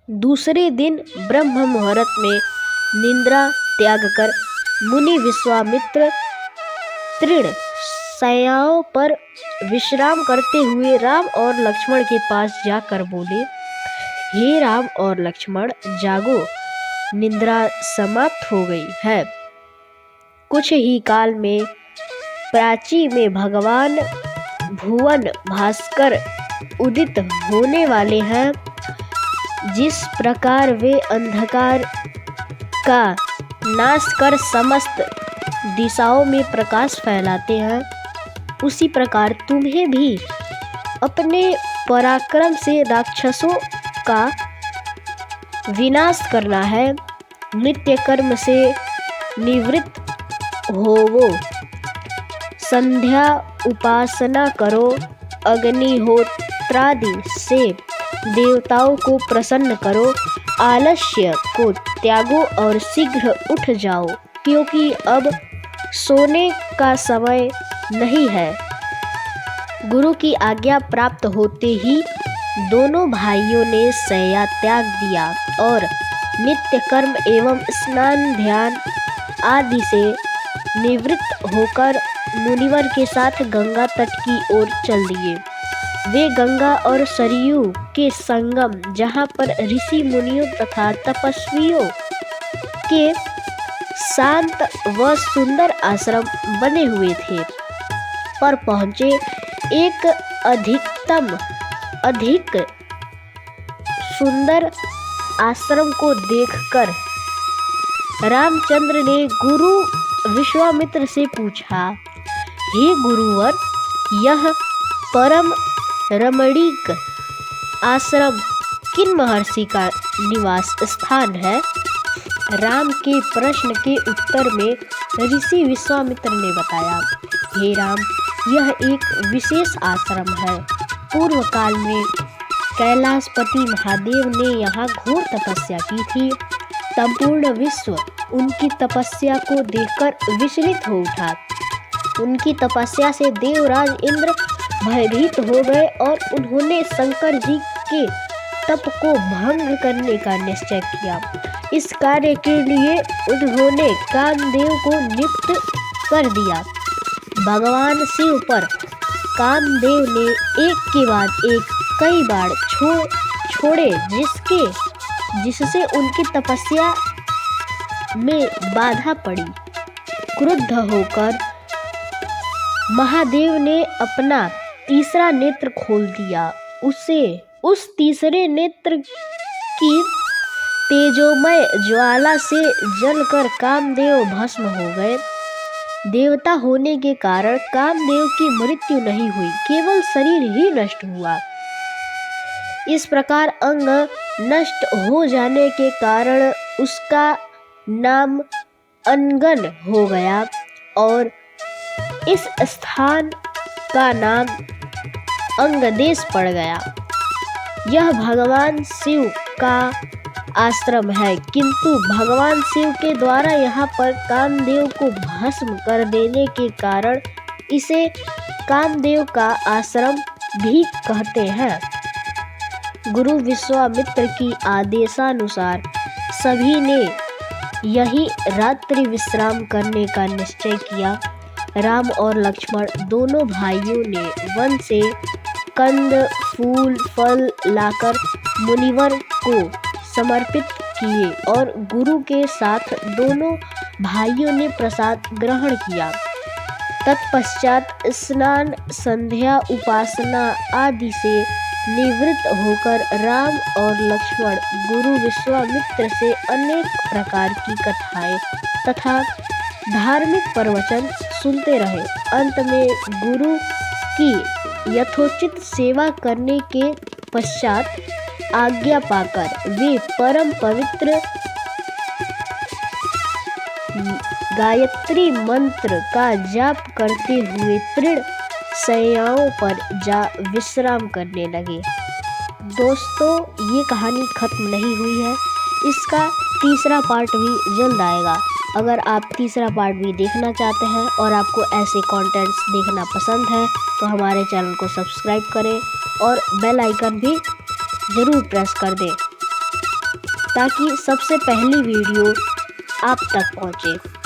दूसरे दिन ब्रह्म मुहूर्त में निद्रा त्याग कर मुनि विश्वामित्र तृण शैयाओं पर विश्राम करते हुए राम और लक्ष्मण के पास जाकर बोले, हे राम और लक्ष्मण, जागो, निद्रा समाप्त हो गई है। कुछ ही काल में प्राची में भगवान भुवन भास्कर उदित होने वाले हैं। जिस प्रकार वे अंधकार का नाश कर समस्त दिशाओं में प्रकाश फैलाते हैं, उसी प्रकार तुम्हें भी अपने पराक्रम से राक्षसों का विनाश करना है। नित्य कर्म से निवृत्त होवो, संध्या उपासना करो, अग्निहोत्रादि से देवताओं को प्रसन्न करो, आलस्य को त्यागो और शीघ्र उठ जाओ, क्योंकि अब सोने का समय नहीं है। गुरु की आज्ञा प्राप्त होते ही दोनों भाइयों ने शैया त्याग दिया और नित्य कर्म एवं स्नान ध्यान आदि से निवृत्त होकर मुनिवर के साथ गंगा तट की ओर चल दिए। वे गंगा और सरयू के संगम, जहाँ पर ऋषि मुनियों तथा तपस्वियों के शांत व सुंदर आश्रम बने हुए थे, पर पहुँचे। एक अधिक सुंदर आश्रम को देखकर रामचंद्र ने गुरु विश्वामित्र से पूछा, हे गुरुवर, यह परम रमणीक आश्रम किन महर्षि का निवास स्थान है? राम के प्रश्न के उत्तर में ऋषि विश्वामित्र ने बताया, हे राम, यह एक विशेष आश्रम है। पूर्व काल में कैलाशपति महादेव ने यहाँ घोर तपस्या की थी। संपूर्ण विश्व उनकी तपस्या को देखकर विचलित हो उठा। उनकी तपस्या से देवराज इंद्र भयभीत हो गए और उन्होंने शंकर जी के तप को भंग करने का निश्चय किया। इस कार्य के लिए उन्होंने कामदेव को नियुक्त कर दिया। भगवान शिव पर कामदेव ने एक के बाद एक कई बार छोड़े, जिससे उनकी तपस्या में बाधा पड़ी। क्रुद्ध होकर महादेव ने अपना तीसरा नेत्र खोल दिया। उस तीसरे नेत्र की तेजोमय ज्वाला से जलकर कामदेव भस्म हो गए। देवता होने के कारण कामदेव की मृत्यु नहीं हुई, केवल शरीर ही नष्ट हुआ। इस प्रकार अंग नष्ट हो जाने के कारण उसका नाम अनगन हो गया और इस स्थान का नाम अंगदेश पड़ गया। यह भगवान शिव का आश्रम है, किंतु भगवान शिव के द्वारा यहाँ पर कामदेव को भस्म कर देने के कारण इसे कामदेव का आश्रम भी कहते हैं। गुरु विश्वामित्र की आदेशानुसार सभी ने यही रात्रि विश्राम करने का निश्चय किया। राम और लक्ष्मण दोनों भाइयों ने वन से कंद, फूल, फल लाकर मुनिवर को समर्पित किए और गुरु के साथ दोनों भाइयों ने प्रसाद ग्रहण किया। तत्पश्चात स्नान, संध्या, उपासना आदि से निवृत्त होकर राम और लक्ष्मण गुरु विश्वामित्र से अनेक प्रकार की कथाएं तथा धार्मिक प्रवचन सुनते रहे। अंत में गुरु की यथोचित सेवा करने के पश्चात आज्ञा पाकर वे परम पवित्र गायत्री मंत्र का जाप करते हुए तृण शैयाओं पर जा विश्राम करने लगे। दोस्तों, ये कहानी खत्म नहीं हुई है, इसका तीसरा पार्ट भी जल्द आएगा। अगर आप तीसरा पार्ट भी देखना चाहते हैं और आपको ऐसे कंटेंट्स देखना पसंद है तो हमारे चैनल को सब्सक्राइब करें और बेल आइकन भी ज़रूर प्रेस कर दें। ताकि सबसे पहली वीडियो आप तक पहुंचे।